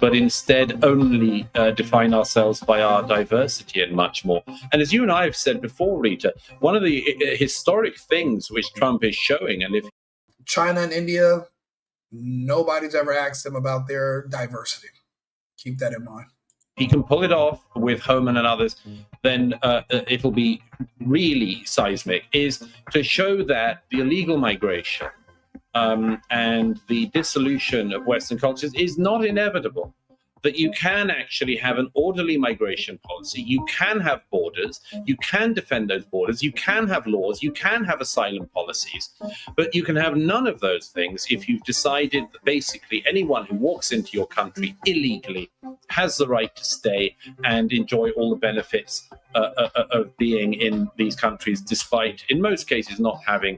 But instead only define ourselves by our diversity and much more. And as you and I have said before, Rita, one of the historic things which Trump is showing, and if China and India, nobody's ever asked them about their diversity. Keep that in mind. he can pull it off with Homan and others, then it'll be really seismic, is to show that the illegal migration and the dissolution of Western cultures is not inevitable, that you can actually have an orderly migration policy, you can have borders, you can defend those borders, you can have laws, you can have asylum policies, but you can have none of those things if you've decided that basically anyone who walks into your country illegally has the right to stay and enjoy all the benefits of being in these countries, despite, in most cases, not having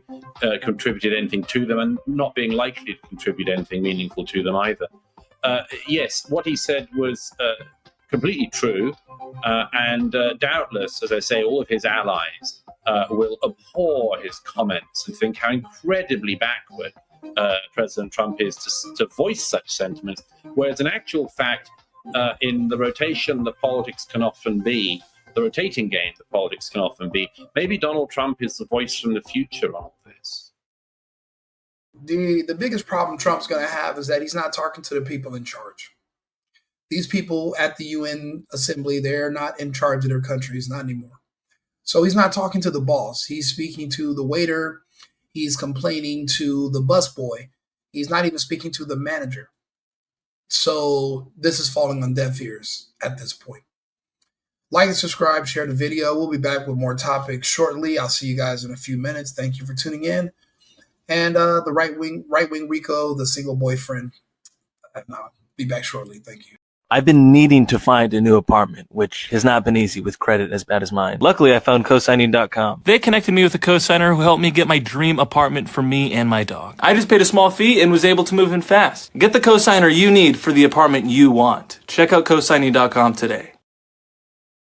contributed anything to them and not being likely to contribute anything meaningful to them either. Yes, what he said was completely true, and doubtless, as I say, all of his allies will abhor his comments and think how incredibly backward President Trump is to voice such sentiments, whereas in actual fact, in the rotation that politics can often be, the rotating game that politics can often be, maybe Donald Trump is the voice from the future on all this. The biggest problem Trump's going to have is that he's not talking to the people in charge. These people at the UN assembly, they're not in charge of their countries, not anymore. So he's not talking to the boss. He's speaking to the waiter. He's complaining to the busboy. He's not even speaking to the manager. So this is falling on deaf ears at this point. Like and subscribe, share the video. We'll be back with more topics shortly. I'll see you guys in a few minutes. Thank you for tuning in. And the right wing Rico, the single boyfriend. I'll be back shortly. Thank you. I've been needing to find a new apartment, which has not been easy with credit as bad as mine. Luckily, I found cosigning.com. They connected me with a cosigner who helped me get my dream apartment for me and my dog. I just paid a small fee and was able to move in fast. Get the cosigner you need for the apartment you want. Check out cosigning.com today.